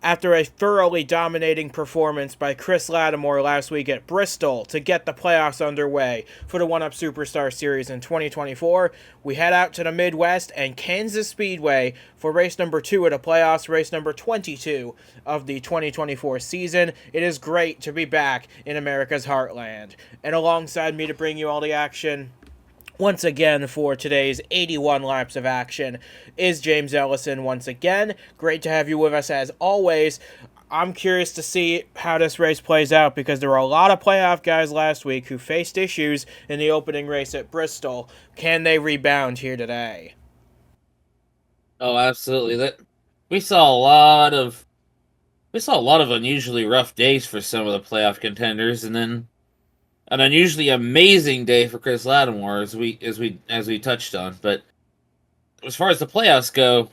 after a thoroughly dominating performance by Chris Latimore last week at Bristol to get the playoffs underway for the 1UP Superstar Series in 2024, we head out to the Midwest and Kansas Speedway for race number 2 of the playoffs, race number 22 of the 2024 season. It is great to be back in America's heartland. And alongside me to bring you all the action once again for today's 81 laps of action is James Ellison once again. Great to have you with us as always. I'm curious to see how this race plays out because there were a lot of playoff guys last week who faced issues in the opening race at Bristol. Can they rebound here today? Oh, absolutely. We saw a lot of unusually rough days for some of the playoff contenders, and then an unusually amazing day for Chris Latimore, as we touched on. But as far as the playoffs go,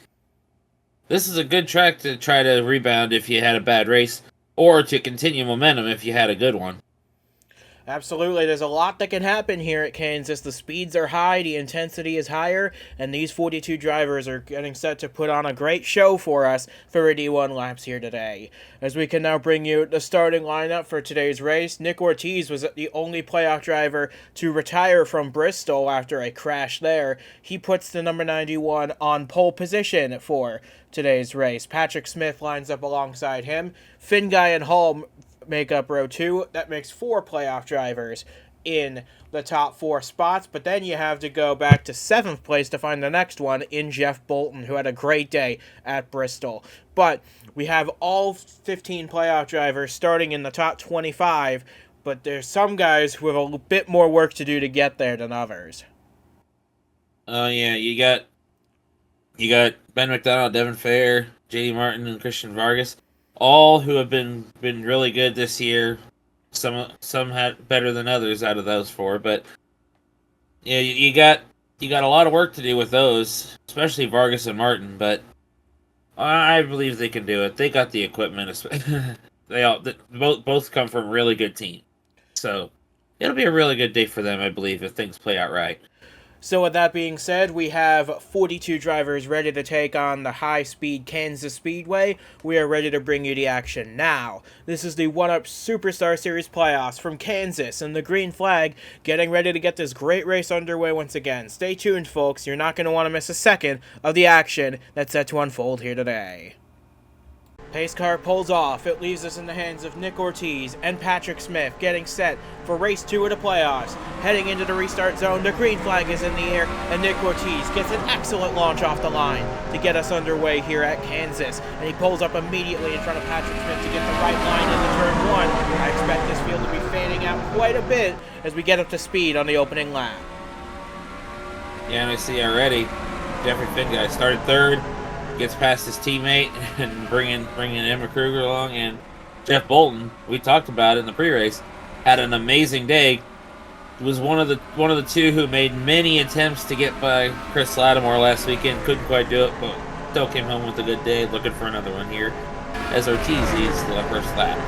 this is a good track to try to rebound if you had a bad race, or to continue momentum if you had a good one. Absolutely. There's a lot that can happen here at Kansas. The speeds are high, the intensity is higher, and these 42 drivers are getting set to put on a great show for us for 81 laps here today. As we can now bring you the starting lineup for today's race, Nick Ortiz was the only playoff driver to retire from Bristol after a crash there. He puts the number 91 on pole position for today's race. Patrick Smith lines up alongside him. Finguy and Hall make up row 2. That makes 4 playoff drivers in the top 4 spots, but then you have to go back to 7th place to find the next one in Jeff Bolton, who had a great day at Bristol. But we have all 15 playoff drivers starting in the top 25, but there's some guys who have a bit more work to do to get there than others. Yeah, you got Ben McDonald, Devin Fair, J.D. Martin, and Christian Vargas, all who have been really good this year. Some had better than others out of those 4, but yeah, you got a lot of work to do with those, especially Vargas and Martin. But I believe they can do it. They got the equipment. Both come from really good teams, so it'll be a really good day for them, I believe, if things play out right. So with that being said, we have 42 drivers ready to take on the high-speed Kansas Speedway. We are ready to bring you the action now. This is the 1UP Superstar Series playoffs from Kansas and the green flag, getting ready to get this great race underway once again. Stay tuned, folks. You're not going to want to miss a second of the action that's set to unfold here today. Pace car pulls off. It leaves us in the hands of Nick Ortiz and Patrick Smith getting set for race 2 of the playoffs. Heading into the restart zone, the green flag is in the air, and Nick Ortiz gets an excellent launch off the line to get us underway here at Kansas. And he pulls up immediately in front of Patrick Smith to get the right line into turn 1. I expect this field to be fanning out quite a bit as we get up to speed on the opening lap. Yeah, and I see already Jeffrey Finguy started 3rd. Gets past his teammate and bringing Emma Kruger along, and Jeff Bolton, we talked about it in the pre-race, had an amazing day. Was one of the 2 who made many attempts to get by Chris Latimore last weekend, couldn't quite do it, but still came home with a good day. Looking for another one here as Ortiz leads the first lap.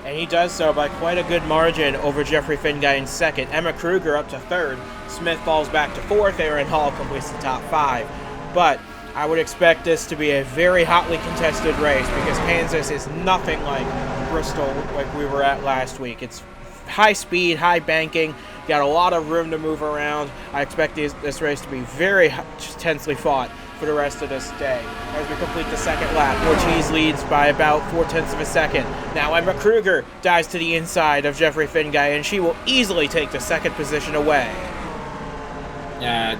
And he does so by quite a good margin over Jeffrey Finguy in 2nd. Emma Kruger up to 3rd. Smith falls back to 4th. Aaron Hall completes the top 5. But I would expect this to be a very hotly contested race because Kansas is nothing like Bristol like we were at last week. It's high speed, high banking, got a lot of room to move around. I expect this race to be very tensely fought for the rest of this day. As we complete the 2nd lap, Ortiz leads by about 0.4 of a second. Now Emma Kruger dives to the inside of Jeffrey Finguy, and she will easily take the 2nd position away.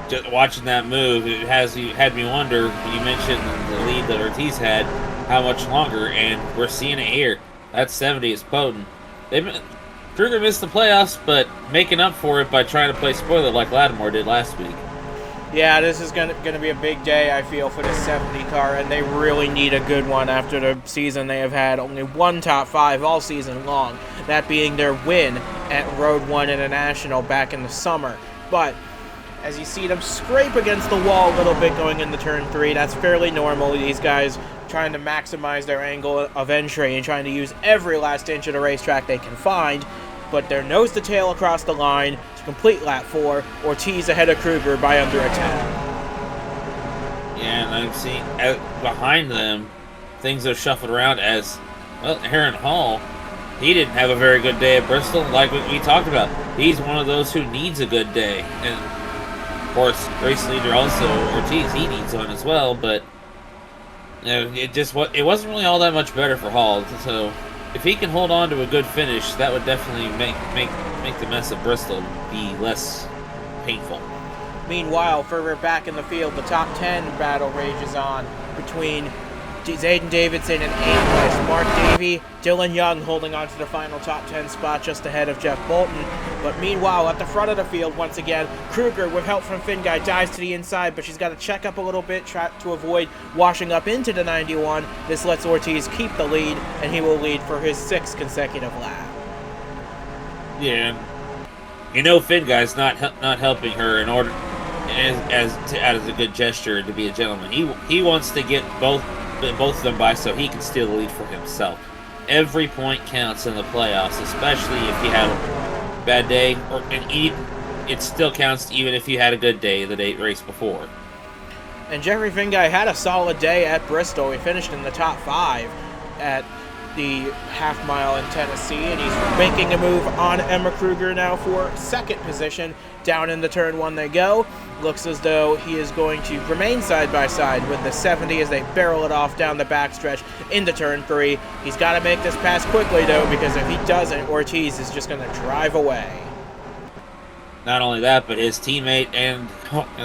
Just watching that move, had me wonder, when you mentioned the lead that Ortiz had, how much longer, and we're seeing it here. That 70 is potent. Kruger missed the playoffs, but making up for it by trying to play spoiler like Latimore did last week. Yeah, this is going to be a big day, I feel, for the 70 car, and they really need a good one after the season. They have had only one top 5 all season long, that being their win at Road 1 International back in the summer. But as you see them scrape against the wall a little bit going into turn 3, that's fairly normal. These guys trying to maximize their angle of entry and trying to use every last inch of the racetrack they can find. But they're nose to tail across the line to complete lap 4. Ortiz ahead of Kruger by under a 10. Yeah, and I'm seeing behind them, things have shuffled around as, well, Aaron Hall, he didn't have a very good day at Bristol, like we talked about. He's one of those who needs a good day. And, of course, race leader also, Ortiz, he needs one as well, but it wasn't really all that much better for Hall. So if he can hold on to a good finish, that would definitely make the mess of Bristol be less painful. Meanwhile, further back in the field, the top 10 battle rages on between Zayden Davidson in 8th place, Mark Davey, Dylan Young holding on to the final top 10 spot just ahead of Jeff Bolton. But meanwhile, at the front of the field, once again, Kruger, with help from Finn Guy, dives to the inside, but she's got to check up a little bit to avoid washing up into the 91. This lets Ortiz keep the lead, and he will lead for his 6th consecutive lap. Yeah, Finn Guy's not helping her in order as a good gesture to be a gentleman. He wants to get both of them by so he can steal the lead for himself. Every point counts in the playoffs, especially if you had a bad day, it still counts even if you had a good day the race before. And Jeffrey Finguy had a solid day at Bristol. He finished in the top 5 at the half mile in Tennessee, and he's making a move on Emma Kruger now for 2nd position. Down in the turn 1 they go. Looks as though he is going to remain side by side with the 70 as they barrel it off down the backstretch into turn 3. He's got to make this pass quickly though, because if he doesn't, Ortiz is just going to drive away. Not only that, but his teammate and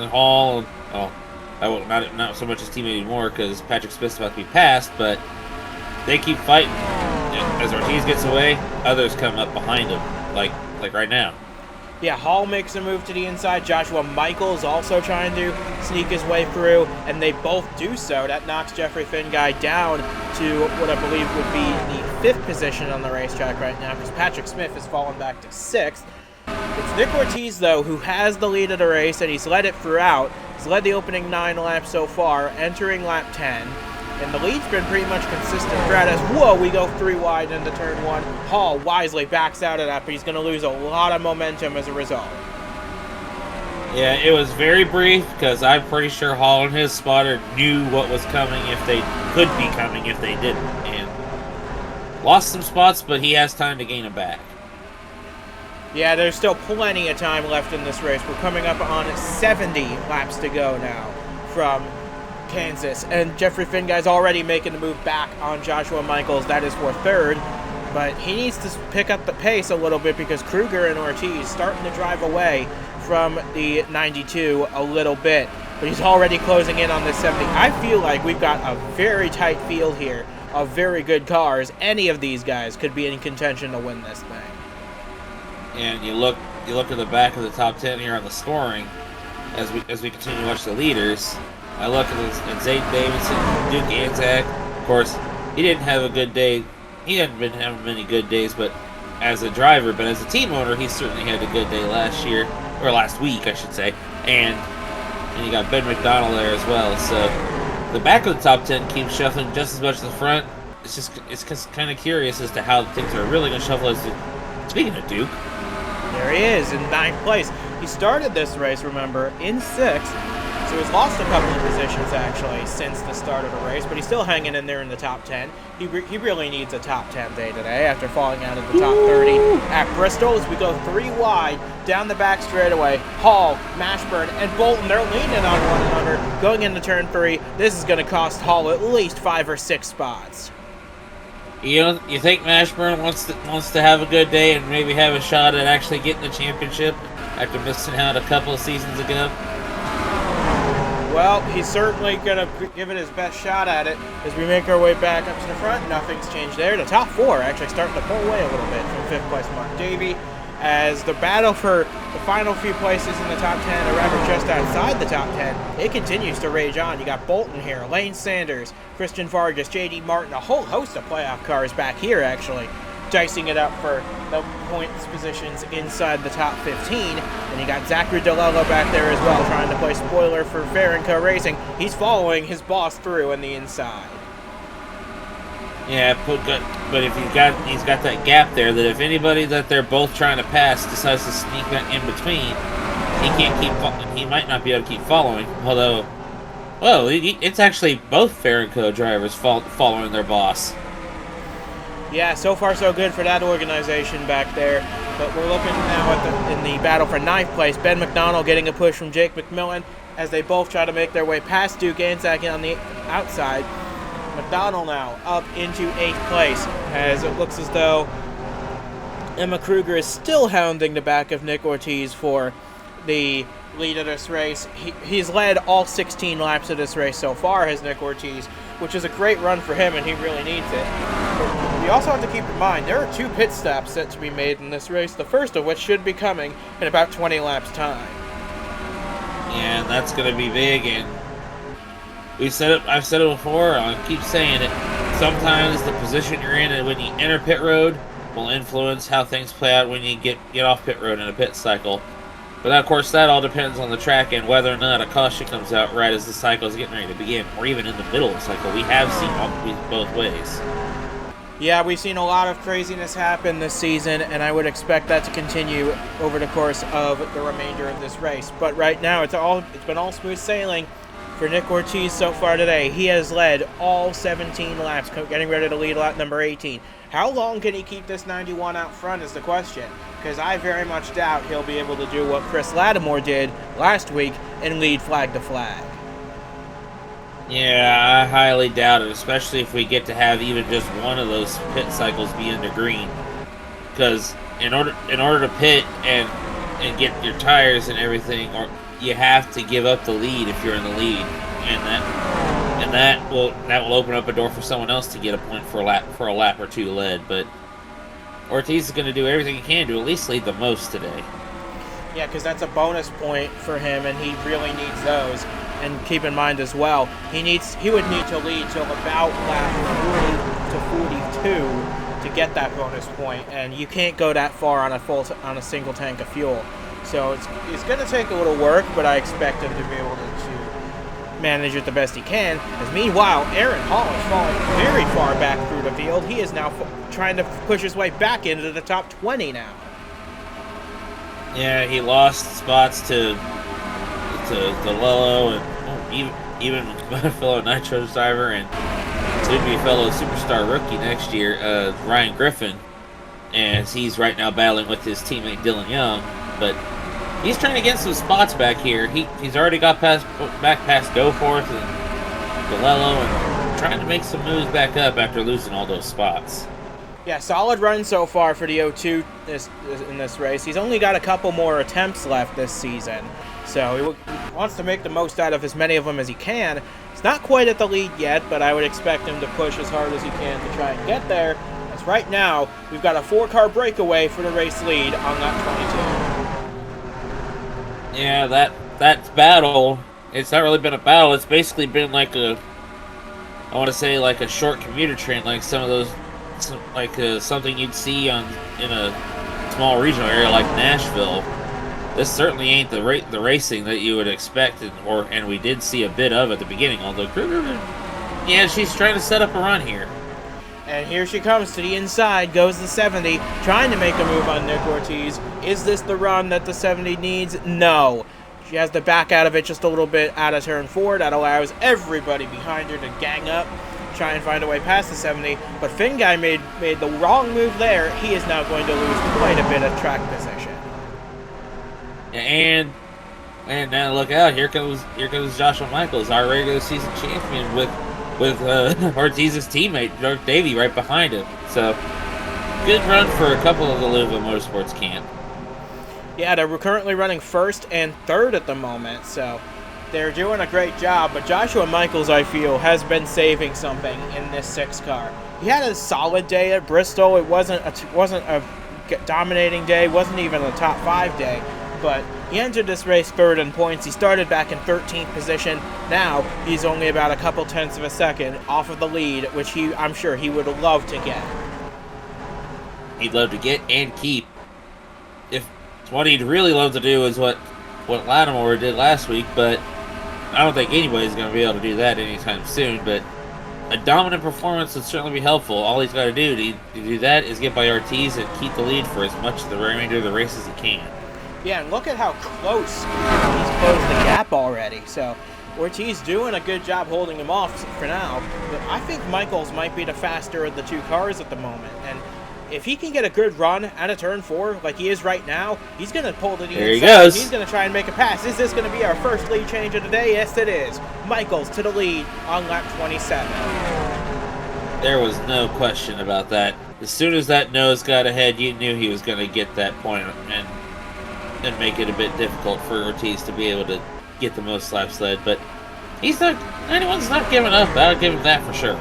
Hall, not so much his teammate anymore because Patrick Smith's about to be passed, but they keep fighting. As Ortiz gets away, others come up behind him, like right now. Yeah, Hall makes a move to the inside. Joshua Michaels also trying to sneak his way through, and they both do so. That knocks Jeffrey Finguy down to what I believe would be the 5th position on the racetrack right now, because Patrick Smith has fallen back to 6th. It's Nick Ortiz, though, who has the lead of the race, and he's led it throughout. He's led the opening 9 laps so far, entering lap 10. And the lead's been pretty much consistent throughout as, whoa, we go 3 wide into turn 1. Hall wisely backs out of that, but he's going to lose a lot of momentum as a result. Yeah, it was very brief because I'm pretty sure Hall and his spotter knew what was coming if they could be coming if they didn't. And lost some spots, but he has time to gain it back. Yeah, there's still plenty of time left in this race. We're coming up on 70 laps to go now from Kansas, and Jeffrey Finguy's already making the move back on Joshua Michaels. That is for 3rd, but he needs to pick up the pace a little bit because Kruger and Ortiz starting to drive away from the 92 a little bit, but he's already closing in on this 70. I feel like we've got a very tight field here of very good cars. Any of these guys could be in contention to win this thing. And you look at the back of the top 10 here on the scoring as we continue to watch the leaders. I look at Zayden Davidson, Duke Anzac. Of course, he didn't have a good day. He hadn't been having many good days, but as a driver, but as a team owner, he certainly had a good day last week, I should say. And you got Ben McDonald there as well. So the back of the top 10 keeps shuffling just as much as the front. It's kind of curious as to how things are really going to shuffle. Speaking of Duke, there he is in 9th place. He started this race, remember, in 6th. So he's lost a couple of positions, actually, since the start of the race, but he's still hanging in there in the top 10. He really needs a top 10 day today after falling out of the top 30 at Bristol as we go 3 wide down the back straightaway. Hall, Mashburn, and Bolton, they're leaning on one another going into turn 3. This is going to cost Hall at least 5 or 6 spots. You think Mashburn wants to have a good day and maybe have a shot at actually getting the championship after missing out a couple of seasons ago? Well, he's certainly going to give it his best shot at it as we make our way back up to the front. Nothing's changed there. The top 4 actually starting to pull away a little bit from 5th place Mark Davey as the battle for the final few places in the top 10, or rather just outside the top 10, it continues to rage on. You got Bolton here, Lane Sanders, Christian Vargas, J.D. Martin, a whole host of playoff cars back here actually, dicing it up for the points positions inside the top 15. And you got Zachary DeLello back there as well, trying to play spoiler for Fair & Co. Racing. He's following his boss through on the inside. Yeah, but if he's got that gap there, that if anybody that they're both trying to pass decides to sneak in between, he might not be able to keep following. Although Well, it's actually both Farraco drivers following their boss. Yeah, so far so good for that organization back there. But we're looking now at in the battle for 9th place. Ben McDonald getting a push from Jake McMillan as they both try to make their way past Duke Anzac on the outside. McDonald now up into 8th place as it looks as though Emma Kruger is still hounding the back of Nick Ortiz for the lead of this race. He's led all 16 laps of this race so far, has Nick Ortiz, which is a great run for him, and he really needs it. But we also have to keep in mind there are 2 pit stops set to be made in this race, the first of which should be coming in about 20 laps time. Yeah, and that's going to be big, and I've said it before, I'll keep saying it. Sometimes the position you're in and when you enter pit road will influence how things play out when you get off pit road in a pit cycle. But of course, that all depends on the track and whether or not a caution comes out right as the cycle is getting ready to begin, or even in the middle of the cycle. We have seen both ways. Yeah, we've seen a lot of craziness happen this season, and I would expect that to continue over the course of the remainder of this race. But right now, it's been all smooth sailing for Nick Ortiz so far today. He has led all 17 laps, getting ready to lead lap number 18. How long can he keep this 91 out front is the question, because I very much doubt he'll be able to do what Chris Latimore did last week and lead flag to flag. Yeah, I highly doubt it, especially if we get to have even just one of those pit cycles be in the green. Because in order to pit and get your tires and everything, or you have to give up the lead if you're in the lead, and that will open up a door for someone else to get a point for a lap or two led. But Ortiz is going to do everything he can to at least lead the most today. Yeah, because that's a bonus point for him, and he really needs those. And keep in mind as well, he would need to lead till about lap 40 to 42 to get that bonus point, and you can't go that far on a single tank of fuel. So it's going to take a little work, but I expect him to be able to manage it the best he can. As meanwhile, Aaron Hall is falling very far back through the field. He is now trying to push his way back into the top 20 now. Yeah, he lost spots to Lello and even my fellow Nitro driver and soon-to-be fellow superstar rookie next year, Ryan Griffin, as he's right now battling with his teammate Dylan Young. But he's trying to get some spots back here. He's already got back past Goforth and DeLello and trying to make some moves back up after losing all those spots. Yeah, solid run so far for the O2 in this race. He's only got a couple more attempts left this season, so he wants to make the most out of as many of them as he can. He's not quite at the lead yet, but I would expect him to push as hard as he can to try and get there. As right now, we've got a 4-car breakaway for the race lead on lap 22. Yeah, that battle, it's not really been a battle. It's basically been like I want to say like a short commuter train, like some of those, something you'd see in a small regional area like Nashville. This certainly ain't the racing that you would expect, and we did see a bit of at the beginning. Although yeah, she's trying to set up a run here. And here she comes to the inside, goes the 70, trying to make a move on Nick Ortiz. Is this the run that the 70 needs? No. She has to back out of it just a little bit out of turn 4. That allows everybody behind her to gang up, try and find a way past the 70. But Finn Guy made the wrong move there. He is now going to lose quite a bit of track position. And now look out! Here comes Joshua Michaels, our regular season champion, with Ortiz's teammate Dirk Davey right behind him. So good run for a couple of the Louisville Motorsports camp. Yeah, they're currently running 1st and 3rd at the moment, so they're doing a great job. But Joshua Michaels, I feel, has been saving something in this 6 car. He had a solid day at Bristol. It wasn't a dominating day. Wasn't even a top 5 day. But he entered this race 3rd in points. He started back in 13th position. Now he's only about a couple tenths of a second off of the lead, which I'm sure he would love to get. He'd love to get and keep. If what he'd really love to do is what Latimore did last week, but I don't think anybody's going to be able to do that anytime soon. But a dominant performance would certainly be helpful. All he's got to do to do that is get by Ortiz and keep the lead for as much of the remainder of the race as he can. Yeah, and look at how close he's closed the gap already. So Ortiz doing a good job holding him off for now, but I think Michaels might be the faster of the two cars at the moment, and if he can get a good run out of turn 4 like he is right now, he's going to pull to the there inside. He goes. He's going to try and make a pass. Is this going to be our first lead change of the day? Yes, it is. Michaels to the lead on lap 27. There was no question about that. As soon as that nose got ahead, you knew he was going to get that point and make it a bit difficult for Ortiz to be able to get the most laps led, but anyone's not giving up. I'll give him that for sure.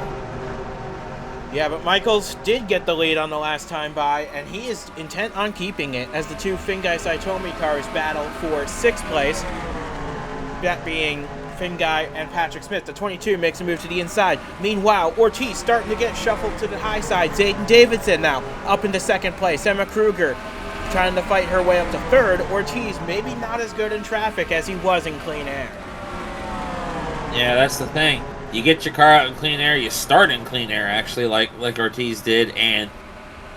Yeah, but Michaels did get the lead on the last time by, and he is intent on keeping it as the two Fingai Saitomi cars battle for 6th place. That being Fingai and Patrick Smith. The 22 makes a move to the inside. Meanwhile, Ortiz starting to get shuffled to the high side. Zayden Davidson now up into 2nd place. Emma Kruger trying to fight her way up to 3rd. Ortiz maybe not as good in traffic as he was in clean air. Yeah, that's the thing. You get your car out in clean air, you start in clean air, actually, like Ortiz did, and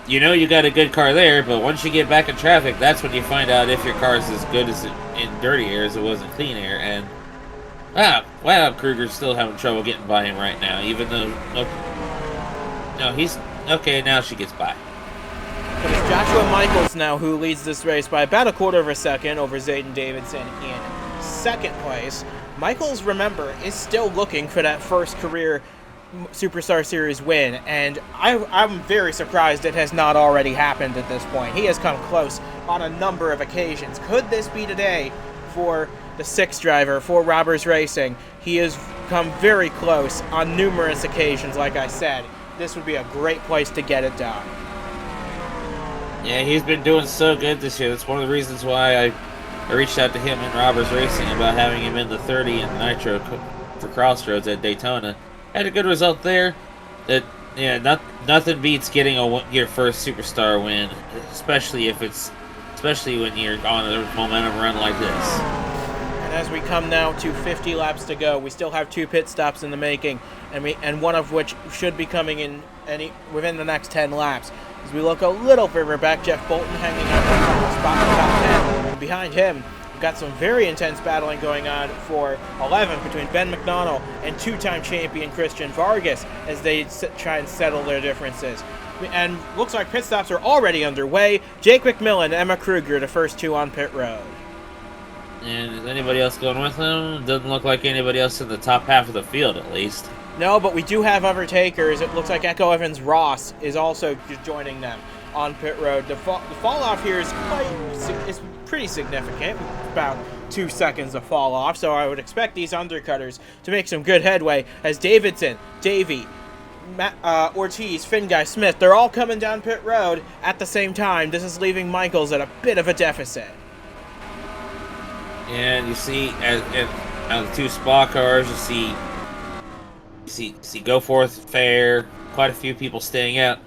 you know you got a good car there, but once you get back in traffic, that's when you find out if your car is as good as in dirty air as it was in clean air, and wow, Kruger's still having trouble getting by him right now, even though, no, he's, okay, now she gets by. But it's Joshua Michaels now who leads this race by about a quarter of a second over Zayden Davidson in 2nd place. Michaels, remember, is still looking for that first career Superstar Series win, and I'm very surprised it has not already happened at this point. He has come close on a number of occasions. Could this be today for the 6th driver for Robbers Racing? He has come very close on numerous occasions, like I said. This would be a great place to get it done. Yeah, he's been doing so good this year. That's one of the reasons why I reached out to him in Robbers Racing about having him in the 30 and Nitro for Crossroads at Daytona. Had a good result there. Nothing beats getting your first Superstar win, especially when you're on a momentum run like this. And as we come now to 50 laps to go, we still have 2 pit stops in the making, and one of which should be coming in within the next 10 laps. As we look a little further back, Jeff Bolton hanging out on the spot in the top 10. And behind him, we've got some very intense battling going on for 11 between Ben McDonnell and 2-time champion Christian Vargas as they try and settle their differences. And looks like pit stops are already underway. Jake McMillan, Emma Kruger, the first 2 on pit road. And is anybody else going with them? Doesn't look like anybody else in the top half of the field, at least. No, but we do have other takers. It looks like Echo Evans Ross is also joining them on pit road. The fall off here is pretty significant, about 2 seconds of fall off. So I would expect these undercutters to make some good headway as Davidson, Davey, Ortiz, Fingai, Smith, they're all coming down pit road at the same time. This is leaving Michaels at a bit of a deficit. And you see, out of the 2 Spa cars, you see Goforth, Fair, quite a few people staying out.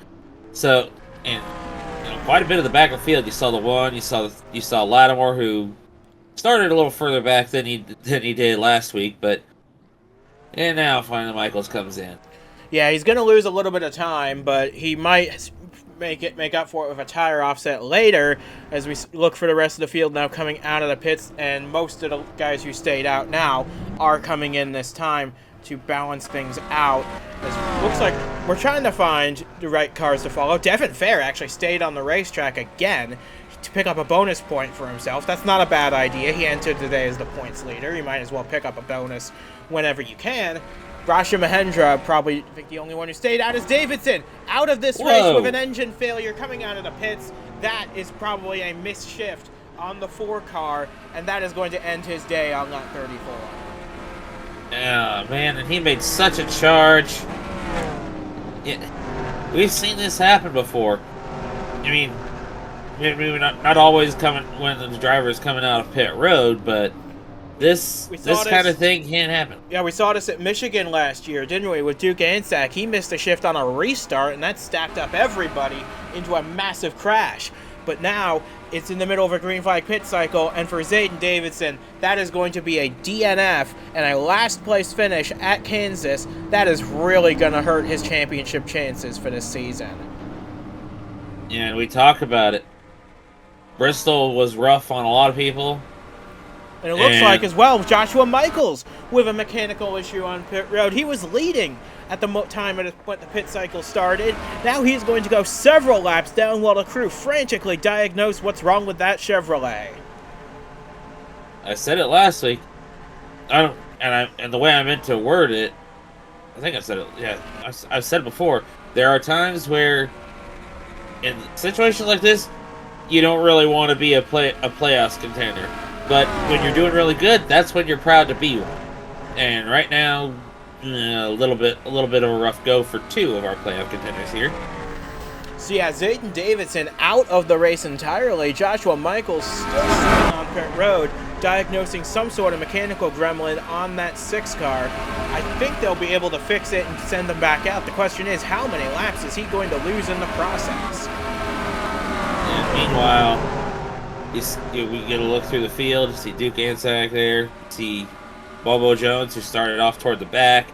So, and quite a bit of the back of the field. You saw the one, you saw Latimore, who started a little further back than he did last week, and now finally Michaels comes in. Yeah, he's going to lose a little bit of time, but he might make up for it with a tire offset later as we look for the rest of the field now coming out of the pits, and most of the guys who stayed out now are coming in this time to balance things out. It looks like we're trying to find the right cars to follow. Devin Fair actually stayed on the racetrack again to pick up a bonus point for himself. That's not a bad idea. He entered today as the points leader. You might as well pick up a bonus whenever you can. Rasha Mahendra, probably I think the only one who stayed out is Davidson. Out of this race with an engine failure coming out of the pits. That is probably a misshift on the 4 car, and that is going to end his day on lap 34. Yeah, man, and he made such a charge. We've seen this happen before. I mean, maybe not always coming when the driver is coming out of pit road, but this kind of thing can't happen. Yeah, we saw this at Michigan last year, didn't we, with Duke Ansack. He missed a shift on a restart, and that stacked up everybody into a massive crash. But now it's in the middle of a green flag pit cycle, and for Zayden Davidson, that is going to be a DNF and a last place finish at Kansas. That is really going to hurt his championship chances for this season. Yeah, and we talk about it. Bristol was rough on a lot of people. And it looks like as well Joshua Michaels with a mechanical issue on pit road. He was leading at the time when the pit cycle started. Now he's going to go several laps down while the crew frantically diagnose what's wrong with that Chevrolet. I said it last week. And the way I meant to word it, I think I said it. Yeah, I've said it before. There are times where, in situations like this, you don't really want to be a playoffs contender. But when you're doing really good, that's when you're proud to be one. And right now, a little bit of a rough go for two of our playoff contenders here. So yeah, Zayden Davidson out of the race entirely. Joshua Michaels still sitting on pit road, diagnosing some sort of mechanical gremlin on that 6 car. I think they'll be able to fix it and send them back out. The question is, how many laps is he going to lose in the process? And meanwhile, we get a look through the field. You see Duke Ansack there. You see Bobo Jones, who started off toward the back.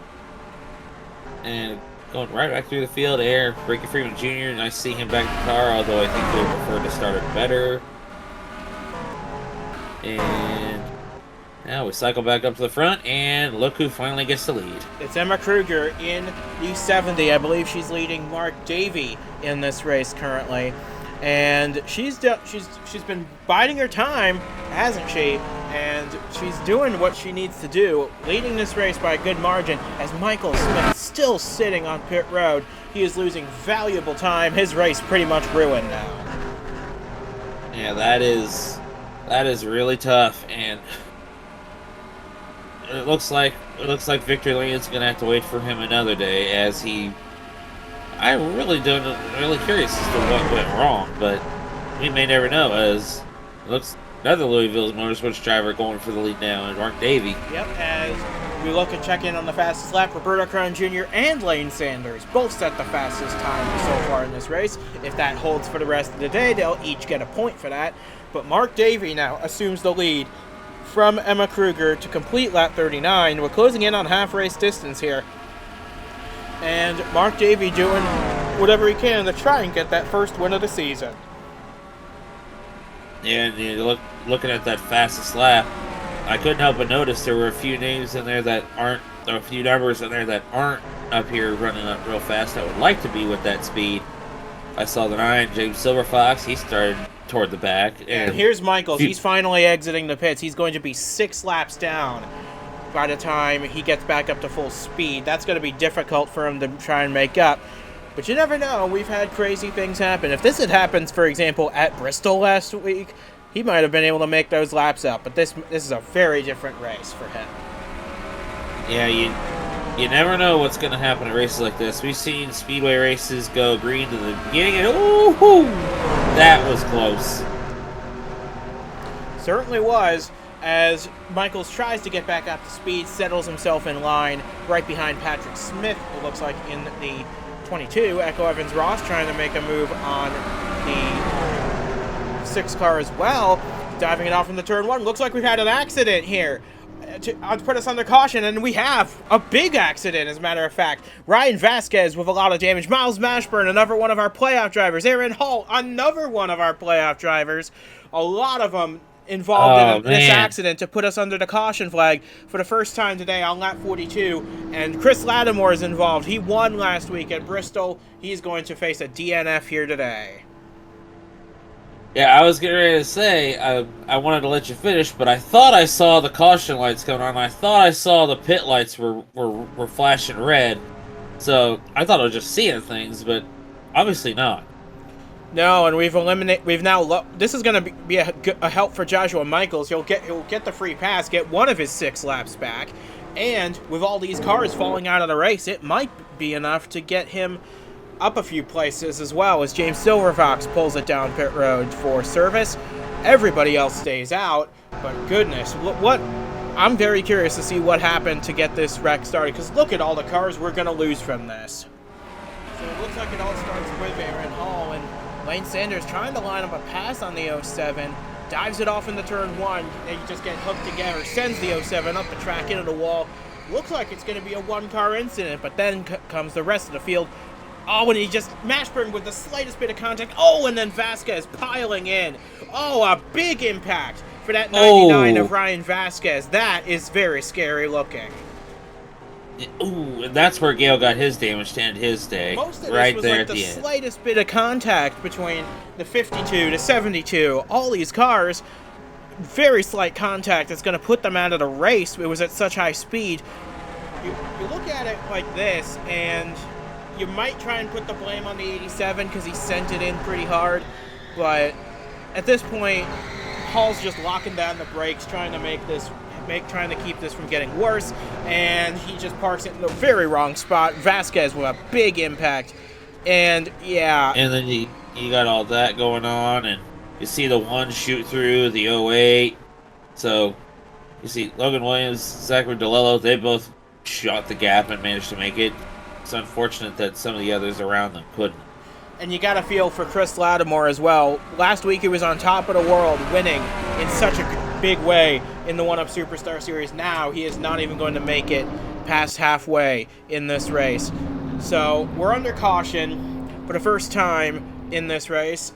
And going right back through the field, Ricky Freeman Jr., nice to see him back in the car, although I think he would prefer to start it better. And now we cycle back up to the front, and look who finally gets the lead. It's Emma Kruger in the 70. I believe she's leading Mark Davey in this race currently. And she's been biding her time, hasn't she? And she's doing what she needs to do, leading this race by a good margin as Michael Smith still sitting on pit road. He is losing valuable time. His race pretty much ruined now. Yeah, that is really tough, and it looks like Victor Lane's gonna have to wait for him another day, as I'm really curious as to what went wrong, but we may never know, as it looks another Louisville Motorsports driver going for the lead now, and Mark Davey. Yep, as we look and check in on the fastest lap, Roberto Crown Jr. and Lane Sanders both set the fastest time so far in this race. If that holds for the rest of the day, they'll each get a point for that. But Mark Davey now assumes the lead from Emma Kruger to complete lap 39. We're closing in on half race distance here. And Mark Davey doing whatever he can to try and get that first win of the season. Yeah, and looking at that fastest lap, I couldn't help but notice there were a few names in there that aren't, or a few numbers in there that aren't up here running up real fast that would like to be with that speed. I saw the 9, James Silverfox. He started toward the back. And here's Michaels. He's finally exiting the pits. He's going to be 6 laps down by the time he gets back up to full speed. That's going to be difficult for him to try and make up. But you never know. We've had crazy things happen. If this had happened, for example, at Bristol last week, he might have been able to make those laps up. But this is a very different race for him. Yeah, you never know what's going to happen at races like this. We've seen Speedway races go green to the beginning, and ooh, that was close. Certainly was. As Michaels tries to get back up to speed, settles himself in line right behind Patrick Smith, it looks like, in the 22. Echo Evans Ross trying to make a move on the 6 car as well. Diving it off into turn 1. Looks like we've had an accident here to put us under caution, and we have a big accident, as a matter of fact. Ryan Vasquez with a lot of damage. Miles Mashburn, another one of our playoff drivers. Aaron Hall, another one of our playoff drivers. A lot of them involved in this accident to put us under the caution flag for the first time today on lap 42. And Chris Latimore is involved. He won last week at Bristol. He's going to face a DNF here today. Yeah, I was getting ready to say, I wanted to let you finish, but I thought I saw the caution lights coming on. I thought I saw the pit lights were flashing red. So I thought I was just seeing things, but obviously not. No, and this is going to be a help for Joshua Michaels. He'll get the free pass, get one of his 6 laps back, and with all these cars falling out of the race, it might be enough to get him up a few places as well, as James Silverfox pulls it down pit road for service. Everybody else stays out, but goodness, I'm very curious to see what happened to get this wreck started, because look at all the cars we're going to lose from this. So it looks like it all starts with Aaron Hall, and Lane Sanders trying to line up a pass on the 07, dives it off into turn 1, and you just get hooked together, sends the 07 up the track into the wall. Looks like it's going to be a 1-car incident, but then comes the rest of the field. Oh, and he just Mashburn with the slightest bit of contact. Oh, and then Vasquez piling in. Oh, a big impact for that 99 Oh. of Ryan Vasquez. That is very scary looking. Ooh, and that's where Gale got his damage to end his day. Most of right this was there like at the the end. slightest bit of contact between the 52 to 72. All these cars, very slight contact that's going to put them out of the race. It was at such high speed. You look at it like this, and you might try and put the blame on the 87 because he sent it in pretty hard. But at this point, Hall's just locking down the brakes, trying to keep this from getting worse, and he just parks it in the very wrong spot. Vasquez with a big impact, and yeah. And then you got all that going on, and you see the one shoot through the 08. So you see Logan Williams, Zachary DeLello, they both shot the gap and managed to make it. It's unfortunate that some of the others around them couldn't. And you got to feel for Chris Latimore as well. Last week he was on top of the world, winning in such a big way in the 1-Up Superstar Series. Now he is not even going to make it past halfway in this race. So we're under caution for the first time in this race.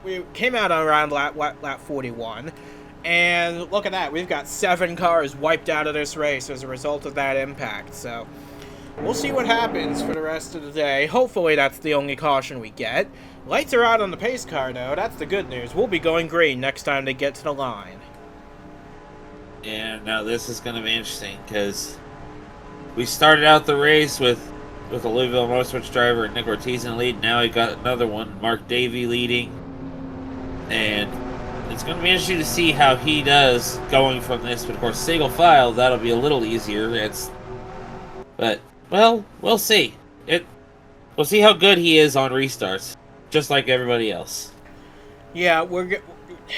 We came out on around lap 41. And look at that. We've got 7 cars wiped out of this race as a result of that impact. So we'll see what happens for the rest of the day. Hopefully that's the only caution we get. Lights are out on the pace car, though. That's the good news. We'll be going green next time they get to the line. Yeah, now this is going to be interesting because we started out the race with a Louisville Motorsports driver and Nick Ortiz in the lead. Now we got another one, Mark Davey, leading. And it's going to be interesting to see how he does going from this. But of course, single file, that'll be a little easier. But well, we'll see. We'll see how good he is on restarts, just like everybody else. Yeah,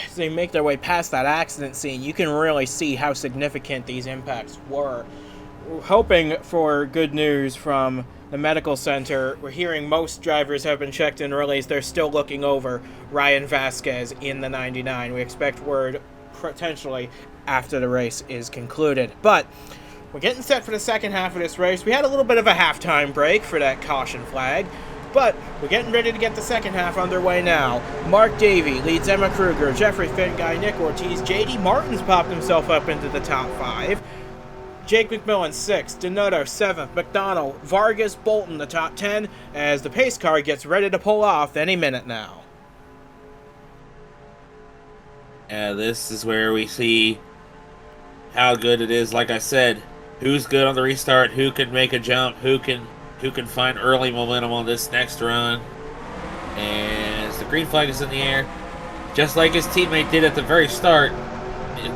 as they make their way past that accident scene, you can really see how significant these impacts were. We're hoping for good news from the medical center. We're hearing most drivers have been checked in relays. They're still looking over Ryan Vasquez in the 99. We expect word potentially after the race is concluded. But we're getting set for the second half of this race. We had a little bit of a halftime break for that caution flag, but we're getting ready to get the second half underway now. Mark Davey leads Emma Kruger, Jeffrey Finguy, Nick Ortiz. J.D. Martin's popped himself up into the top 5. Jake McMillan 6th, Donato 7th, McDonald, Vargas, Bolton the top 10 as the pace car gets ready to pull off any minute now. Yeah, this is where we see how good it is. Like I said, who's good on the restart, who can make a jump, who can find early momentum on this next run. And as the green flag is in the air, just like his teammate did at the very start,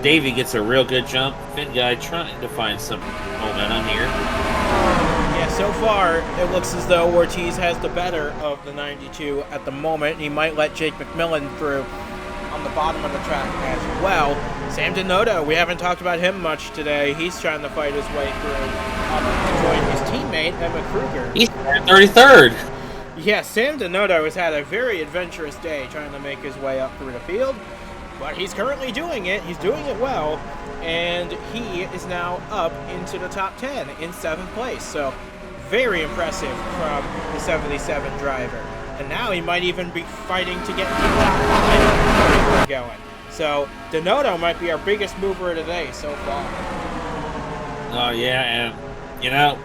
Davey gets a real good jump. Finguy trying to find some momentum here. Yeah, so far it looks as though Ortiz has the better of the 92 at the moment. He might let Jake McMillan through on the bottom of the track as well. Sam Donato, we haven't talked about him much today. He's trying to fight his way through to join his teammate, Emma Kruger. He's 33rd. Yeah, Sam Donato has had a very adventurous day trying to make his way up through the field, but he's currently doing it. He's doing it well, and he is now up into the top 10 in 7th place. So very impressive from the 77 driver. And now he might even be fighting to get to the top 5 going. So Donato might be our biggest mover of the day so far. Oh yeah, and you know,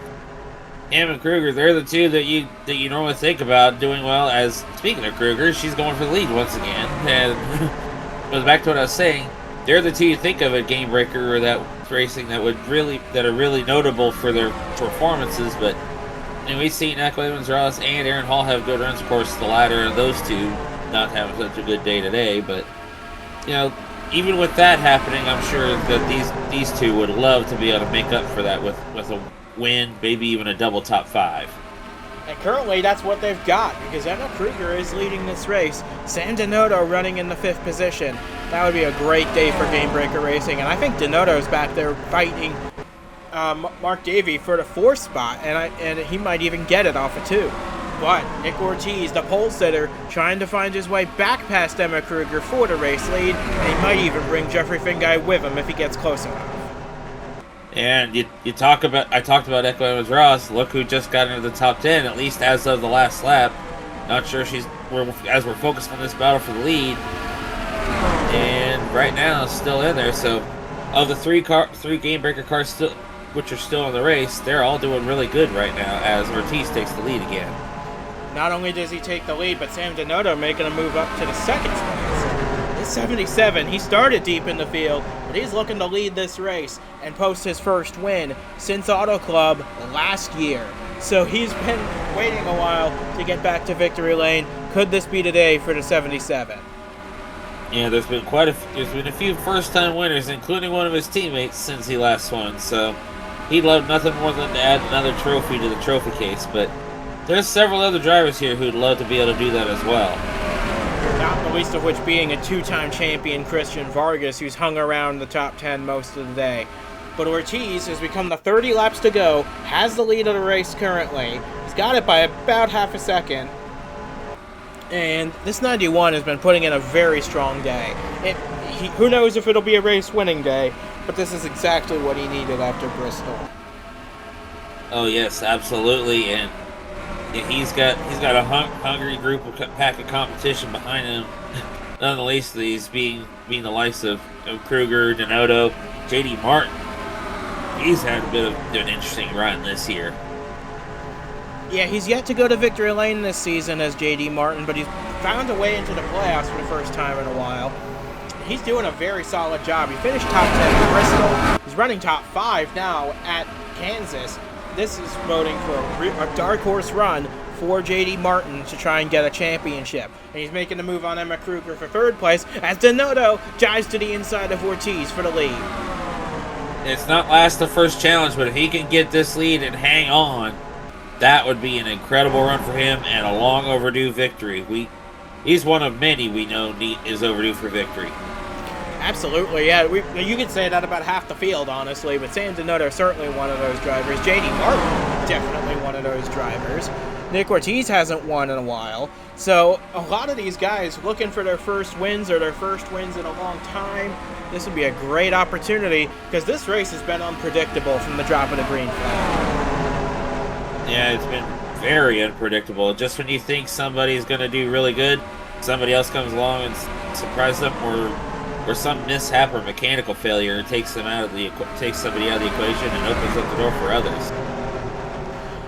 him and Kruger, they're the two that you normally think about doing well. As speaking of Kruger, she's going for the lead once again, and goes back to what I was saying. They're the two you think of at Game Breaker or that racing that are really notable for their performances. But and we've seen Echo Evans-Ross and Aaron Hall have good runs. Of course, the latter of those two not having such a good day today. But you know, even with that happening, I'm sure that these two would love to be able to make up for that with a win, maybe even a double top 5. And currently that's what they've got, because Emma Kruger is leading this race. Sam Donato running in the 5th position. That would be a great day for Game Breaker Racing, and I think Donato's back there fighting Mark Davey for the 4th spot, and he might even get it off of 2. But Nick Ortiz, the pole sitter, trying to find his way back past Emma Kruger for the race lead, and he might even bring Jeffrey Finguy with him if he gets close enough. And I talked about Echo Evans-Ross. Look who just got into the top 10, at least as of the last lap. Not sure as we're focused on this battle for the lead. And right now is still in there. So, of the three game breaker cars still, which are still in the race, they're all doing really good right now as Ortiz takes the lead again. Not only does he take the lead, but Sam Donotto making a move up to the second place. This 77, he started deep in the field, but he's looking to lead this race and post his first win since Auto Club last year. So he's been waiting a while to get back to victory lane. Could this be today for the 77? Yeah, there's been a few first-time winners, including one of his teammates, since he last won. So he'd love nothing more than to add another trophy to the trophy case. But there's several other drivers here who'd love to be able to do that as well. Not the least of which being a two-time champion Christian Vargas, who's hung around the top 10 most of the day. But Ortiz has become the 30 laps to go, has the lead of the race currently. He's got it by about half a second. And this 91 has been putting in a very strong day. Who knows if it'll be a race-winning day, but this is exactly what he needed after Bristol. Oh yes, absolutely, and he's got a hungry pack of competition behind him. None the least of these being the likes of Kruger, Donotto, J.D. Martin. He's had a bit of an interesting run this year. Yeah, he's yet to go to victory lane this season as J.D. Martin, but he's found a way into the playoffs for the first time in a while. He's doing a very solid job. He finished top 10 at Bristol. He's running top 5 now at Kansas. This is voting for a dark horse run for J.D. Martin to try and get a championship. And he's making the move on Emma Kruger for third place as Donotto dives to the inside of Ortiz for the lead. It's not last the first challenge, but if he can get this lead and hang on, that would be an incredible run for him and a long overdue victory. He's one of many we know is overdue for victory. Absolutely, yeah. You could say that about half the field, honestly, but Sam Donotto is certainly one of those drivers. J.D. Martin, definitely one of those drivers. Nick Ortiz hasn't won in a while. So a lot of these guys looking for their first wins or their first wins in a long time. This would be a great opportunity because this race has been unpredictable from the drop of the green flag. Yeah, it's been very unpredictable. Just when you think somebody's going to do really good, somebody else comes along and surprises them, or some mishap or mechanical failure takes somebody out of the equation and opens up the door for others.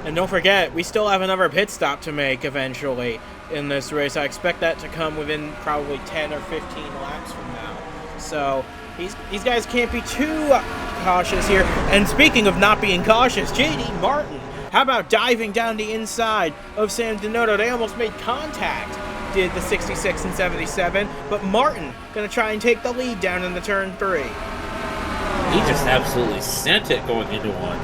And don't forget, we still have another pit stop to make eventually in this race. I expect that to come within probably 10 or 15 laps from now. So these guys can't be too cautious here. And speaking of not being cautious, J.D. Martin, how about diving down the inside of Sam Donotto? They almost made contact, did the 66 and 77, but Martin going to try and take the lead down in the turn 3. He just absolutely sent it going into one.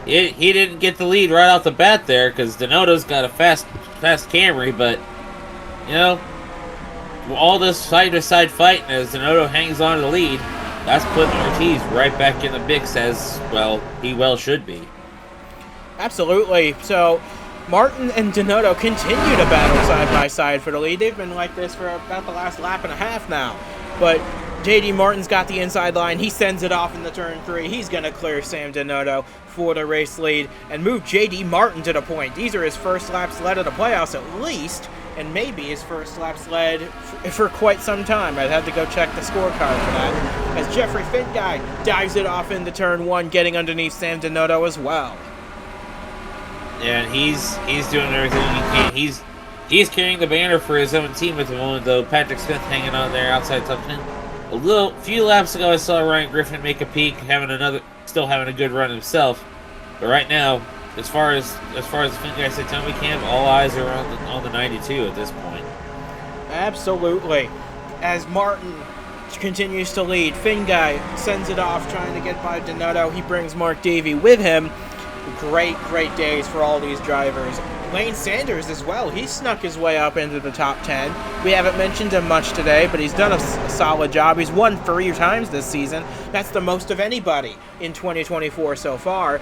He didn't get the lead right off the bat there because Donotto's got a fast Camry, but, you know, all this side-to-side fighting as Donotto hangs on to the lead, that's putting Ortiz right back in the mix as, well, he well should be. Absolutely. So Martin and Donotto continue to battle side by side for the lead. They've been like this for about the last lap and a half now. But J.D. Martin's got the inside line. He sends it off in the turn 3. He's going to clear Sam Donotto for the race lead and move J.D. Martin to the point. These are his first laps led of the playoffs at least, and maybe his first laps led for quite some time. I'd have to go check the scorecard for that. As Jeffrey Finguy dives it off into turn 1, getting underneath Sam Donotto as well. Yeah, and he's doing everything he can. He's carrying the banner for his own team at the moment, though. Patrick Smith hanging on there outside top 10. Few laps ago, I saw Ryan Griffin make a peak, still having a good run himself. But right now, as far as the Finguy said, Tommy Camp, all eyes are on the 92 at this point. Absolutely. As Martin continues to lead, Finguy sends it off, trying to get by Donotto. He brings Mark Davey with him. Great days for all these drivers. Lane Sanders as well. He snuck his way up into the top 10. We haven't mentioned him much today, but he's done a solid job. He's won 3 times this season. That's the most of anybody in 2024 so far.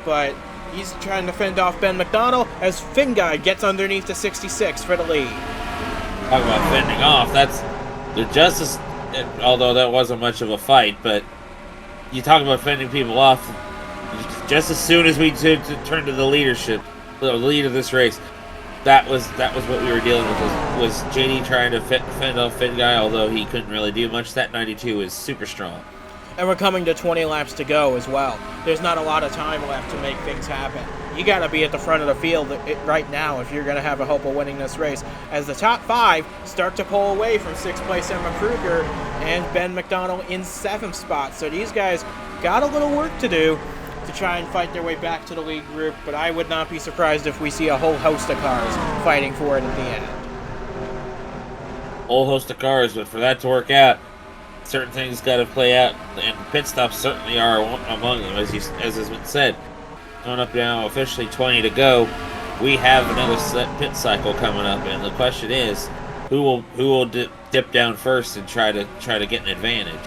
But he's trying to fend off Ben McDonald as Finguy gets underneath the 66 for the lead. Talk about fending off. That's the justice, although that wasn't much of a fight, but you talk about fending people off. Just as soon as we turn to the lead of this race, that was what we were dealing with was JD trying to fend off Finn Guy, although he couldn't really do much. That 92 is super strong. And we're coming to 20 laps to go as well. There's not a lot of time left to make things happen. You got to be at the front of the field right now if you're going to have a hope of winning this race. As the top 5 start to pull away from 6th place Emma Kruger and Ben McDonald in 7th spot. So these guys got a little work to do to try and fight their way back to the lead group, but I would not be surprised if we see a whole host of cars fighting for it at the end. Whole host of cars, but for that to work out, certain things got to play out, and pit stops certainly are among them, as has been said. Coming up now, officially 20 to go. We have another pit cycle coming up, and the question is, who will dip down first and try to get an advantage?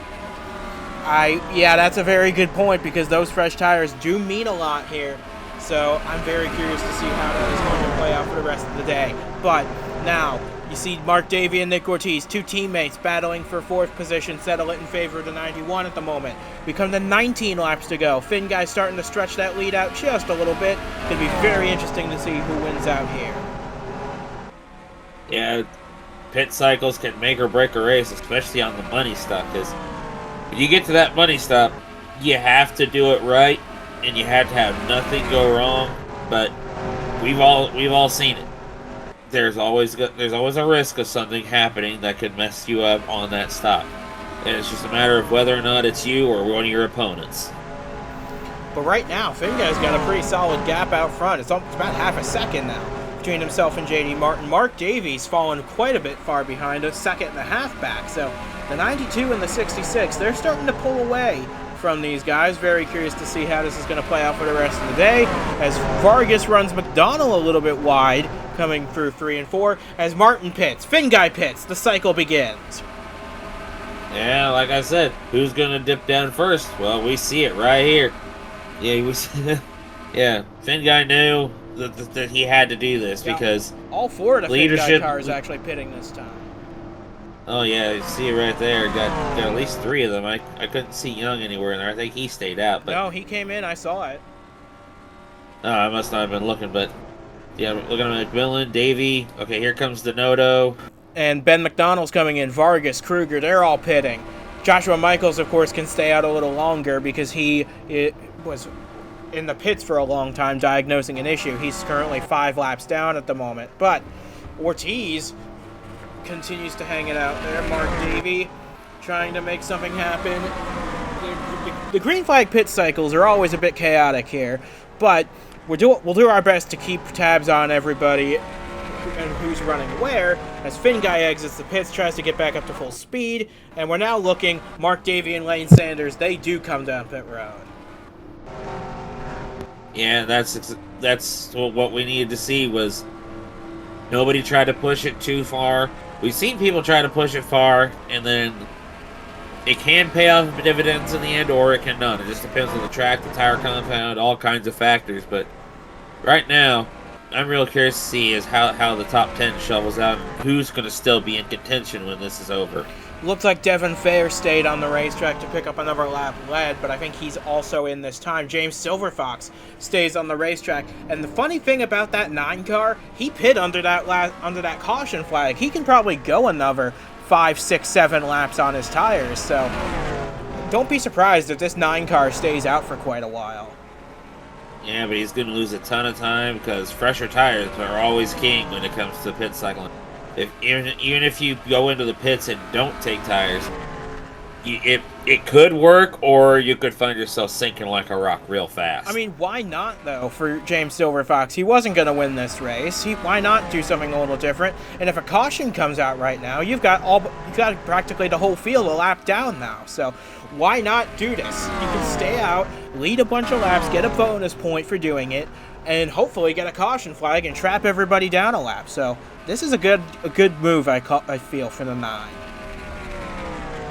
Yeah, that's a very good point, because those fresh tires do mean a lot here. So I'm very curious to see how that is going to play out for the rest of the day. But now, you see Mark Davey and Nick Ortiz, 2 teammates battling for 4th position, settle it in favor of the 91 at the moment. We come to 19 laps to go. Finn Guy starting to stretch that lead out just a little bit. It'll be very interesting to see who wins out here. Yeah, pit cycles can make or break a race, especially on the money stuff, because when you get to that money stop, you have to do it right, and you have to have nothing go wrong. But we've all seen it. There's always a risk of something happening that could mess you up on that stop, and it's just a matter of whether or not it's you or one of your opponents. But right now, Finn Guy's got a pretty solid gap out front. It's about half a second now between himself and JD Martin. Mark Davies fallen quite a bit far behind, a second and a half back. So the 92 and the 66, they're starting to pull away from these guys. Very curious to see how this is going to play out for the rest of the day, as Vargas runs McDonald a little bit wide, coming through 3 and 4, as Martin pits, Finn Guy pits, the cycle begins. Yeah, like I said, who's going to dip down first? Well, we see it right here. Yeah, Finn Guy knew that he had to do this, because all 4 of the leadership Finn Guy cars actually pitting this time. Oh yeah, you see it right there. Got at least 3 of them. I couldn't see Young anywhere in there. I think he stayed out. But no, he came in. I saw it. Oh, I must not have been looking. But yeah, looking at McMillan, Davey. Okay, here comes Denoto. And Ben McDonald's coming in. Vargas, Kruger, they're all pitting. Joshua Michaels, of course, can stay out a little longer because he was in the pits for a long time diagnosing an issue. He's currently 5 laps down at the moment. But Ortiz continues to hang it out there. Mark Davey trying to make something happen. The green flag pit cycles are always a bit chaotic here, but we'll do our best to keep tabs on everybody and who's running where, as Finn Guy exits the pits, tries to get back up to full speed, and we're now looking, Mark Davey and Lane Sanders, they do come down pit road. Yeah, that's what we needed to see, was nobody tried to push it too far. We've seen people try to push it far, and then it can pay off dividends in the end, or it cannot. It just depends on the track, the tire compound, all kinds of factors. But right now, I'm real curious to see is how the top 10 shovels out and who's going to still be in contention when this is over. Looks like Devin Fair stayed on the racetrack to pick up another lap lead, but I think he's also in this time. James Silverfox stays on the racetrack, and the funny thing about that 9 car, he pit under that caution flag. He can probably go another 5, 6, 7 laps on his tires, so don't be surprised if this 9 car stays out for quite a while. Yeah, but he's going to lose a ton of time because fresher tires are always king when it comes to pit cycling. Even if you go into the pits and don't take tires, it could work, or you could find yourself sinking like a rock real fast. I mean, why not, though, for James Silverfox? He wasn't going to win this race. Why not do something a little different? And if a caution comes out right now, you've got practically the whole field a lap down now. So why not do this? You can stay out, lead a bunch of laps, get a bonus point for doing it, and hopefully get a caution flag and trap everybody down a lap. So this is a good move, I feel, for the 9.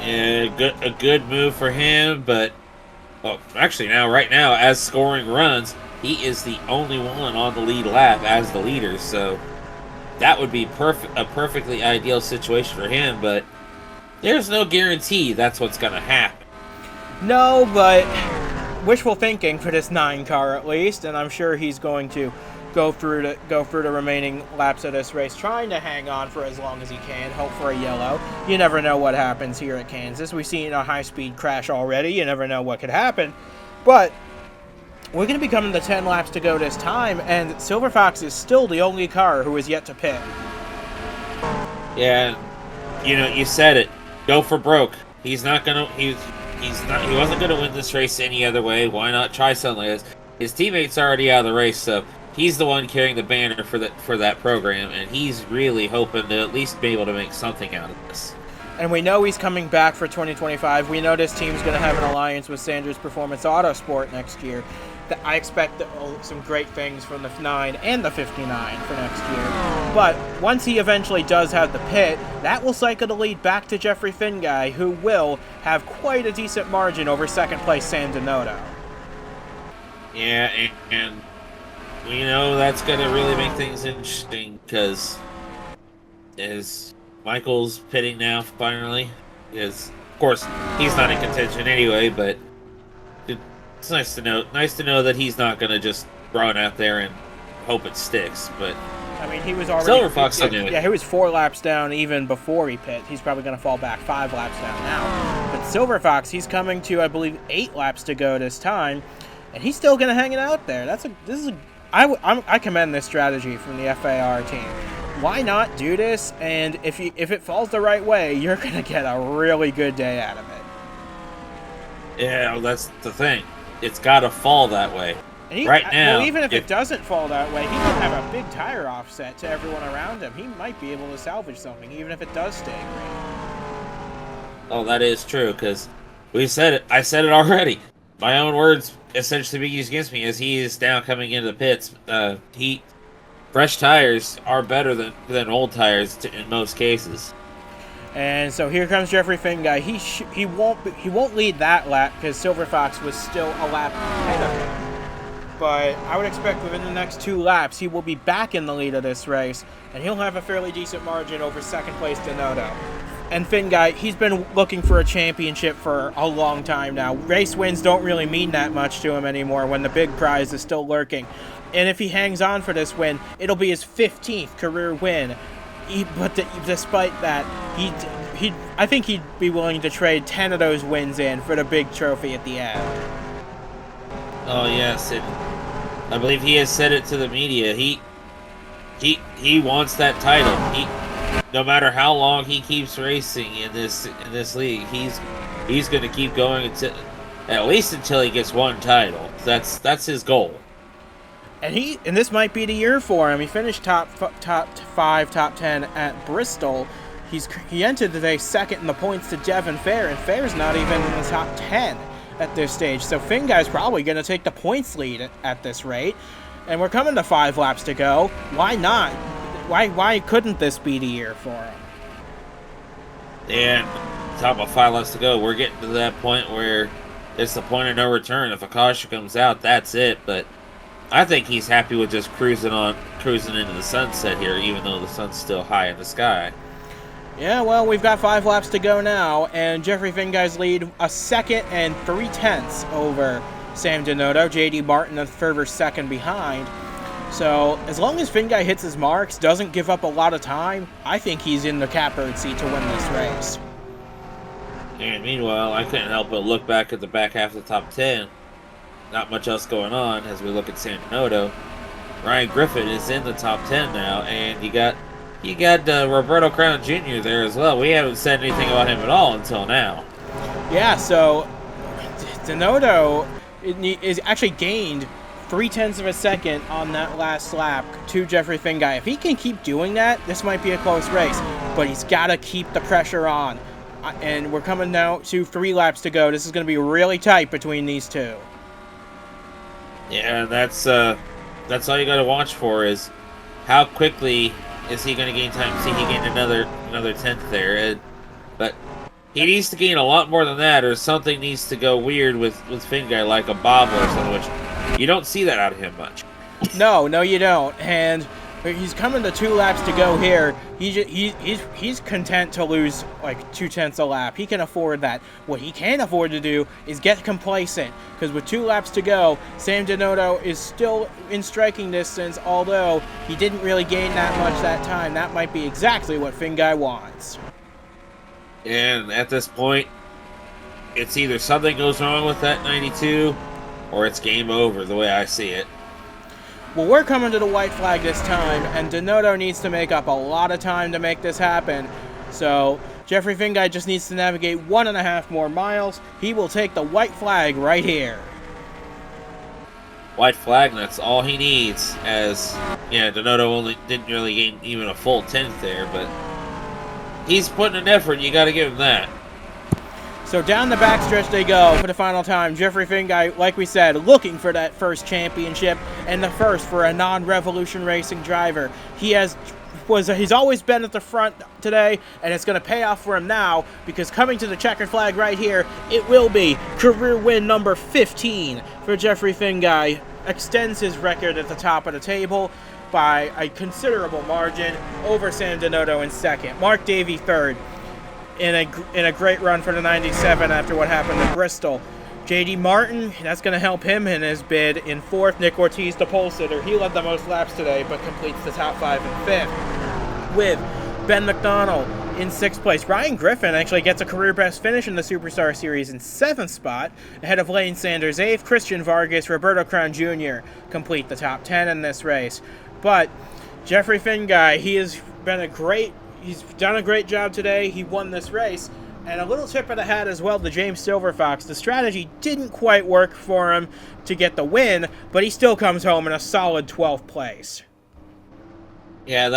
Yeah, a good move for him, but well, actually right now, as scoring runs, he is the only one on the lead lap as the leader. So that would be a perfectly ideal situation for him. But there's no guarantee that's what's going to happen. No, but wishful thinking for this 9 car at least, and I'm sure he's going to go through the remaining laps of this race, trying to hang on for as long as he can, hope for a yellow. You never know what happens here at Kansas. We've seen a high-speed crash already. You never know what could happen. But we're going to be coming to 10 laps to go this time, and Silver Fox is still the only car who is yet to pit. Yeah, you said it. Go for broke. He wasn't gonna win this race any other way. Why not try something like this? His teammate's already out of the race, so he's the one carrying the banner for that program, and he's really hoping to at least be able to make something out of this. And we know he's coming back for 2025. We know this team's going to have an alliance with Sanders Performance Autosport next year. I expect some great things from the 9 and the 59 for next year. But once he eventually does have the pit, that will cycle the lead back to Jeffrey Finguy, who will have quite a decent margin over second place Sam Denotto. Yeah, and we know that's going to really make things interesting, because as Michael's pitting now finally, of course he's not in contention anyway, but it's nice to know that he's not going to just run out there and hope it sticks. But I mean, he was already Silver Fox. He was 4 laps down even before he pit. He's probably going to fall back 5 laps down now. But Silver Fox, he's coming to, I believe, 8 laps to go this time, and he's still going to hang it out there. I commend this strategy from the FAR team. Why not do this? And if it falls the right way, you're going to get a really good day out of it. Yeah, well, that's the thing. It's got to fall that way. Now, even if it doesn't fall that way, he could have a big tire offset to everyone around him. He might be able to salvage something, even if it does stay green. Oh, that is true, because we said it. I said it already. My own words essentially being used against me as he is now coming into the pits. Fresh tires are better than old tires in most cases. And so here comes Jeffrey Finguy. He won't lead that lap because Silver Fox was still a lap ahead of him. But I would expect within the next 2 laps he will be back in the lead of this race, and he'll have a fairly decent margin over second place Denotto. And Finguy, he's been looking for a championship for a long time now. Race wins don't really mean that much to him anymore when the big prize is still lurking. And if he hangs on for this win, it'll be his 15th career win. But despite that, I think he'd be willing to trade 10 of those wins in for the big trophy at the end. Oh yes, I believe he has said it to the media. He wants that title. No matter how long he keeps racing in this league, he's going to keep going at least until he gets 1 title. That's his goal. And this might be the year for him. He finished top 5, top 10 at Bristol. He entered the day second in the points to Devin Fair, and Fair's not even in the top 10 at this stage. So Finguy's probably going to take the points lead at this rate. And we're coming to 5 laps to go. Why not? Why couldn't this be the year for him? And talk about 5 laps to go. We're getting to that point where it's the point of no return. If a caution comes out, that's it. But I think he's happy with just cruising into the sunset here, even though the sun's still high in the sky. Yeah, well, we've got 5 laps to go now, and Jeffrey Finguy's lead a 2nd and 3/10 over Sam Denotto. J.D. Martin a further 2nd behind. So as long as Finguy hits his marks, doesn't give up a lot of time, I think he's in the catbird seat to win this race. And meanwhile, I couldn't help but look back at the back half of the top 10. Not much else going on as we look at Sam Denotto. Ryan Griffin is in the top 10 now, and you got Roberto Crown Jr. there as well. We haven't said anything about him at all until now. Yeah, so Denotto is actually gained 0.3 of a second on that last lap to Jeffrey Finguy. If he can keep doing that, this might be a close race, but he's got to keep the pressure on. And we're coming now to 3 laps to go. This is going to be really tight between these two. Yeah, that's all you got to watch for is how quickly is he going to gain time. See, he gained another 10th there, but he needs to gain a lot more than that, or something needs to go weird with Finguy, like a bobble or something, which you don't see that out of him much. No, you don't. And he's coming to 2 laps to go here. He's content to lose like 0.2 a lap. He can afford that. What he can't afford to do is get complacent, because with 2 laps to go, Sam Donotto is still in striking distance, although he didn't really gain that much that time. That might be exactly what Finguy wants. And at this point, it's either something goes wrong with that 92, or it's game over, the way I see it. Well, we're coming to the white flag this time, and Donotto needs to make up a lot of time to make this happen. So Jeffrey Finguy just needs to navigate 1.5 more miles. He will take the white flag right here. White flag, and that's all he needs, as, yeah, Donotto didn't really gain even a full 10th there, but he's putting an effort, you gotta give him that. So down the backstretch they go for the final time. Jeffrey Finguy, like we said, looking for that first championship, and the first for a non-Revolution Racing driver. He's always been at the front today, and it's going to pay off for him now, because coming to the checkered flag right here, it will be career win number 15 for Jeffrey Finguy. Extends his record at the top of the table by a considerable margin over Sam Donotto in second. Mark Davey third. In a great run for the 97 after what happened in Bristol. J.D. Martin, that's going to help him in his bid in fourth. Nick Ortiz, the pole sitter, he led the most laps today, but completes the top 5 and fifth. With Ben McDonald in 6th place. Ryan Griffin actually gets a career best finish in the Superstar Series in 7th spot, ahead of Lane Sanders 8th. Christian Vargas, Roberto Crown Jr. complete the top 10 in this race. But Jeffrey Finguy, he's done a great job today. He won this race. And a little tip of the hat as well to James Silverfox. The strategy didn't quite work for him to get the win, but he still comes home in a solid 12th place. Yeah,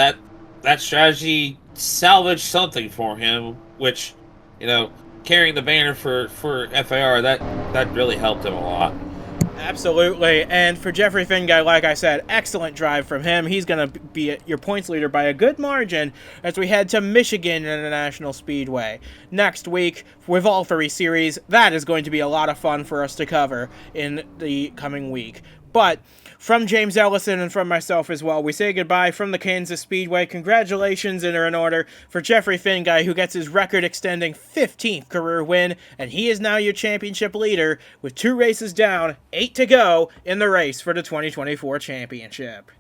that strategy salvaged something for him, which, carrying the banner for FAR, that really helped him a lot. Absolutely, and for Jeffrey Finguy, like I said, excellent drive from him. He's going to be your points leader by a good margin as we head to Michigan International Speedway. Next week, with all 3 series, that is going to be a lot of fun for us to cover in the coming week. But from James Ellison and from myself as well, we say goodbye from the Kansas Speedway. Congratulations are in order for Jeffrey Finguy, who gets his record-extending 15th career win, and he is now your championship leader with 2 races down, 8 to go in the race for the 2024 championship.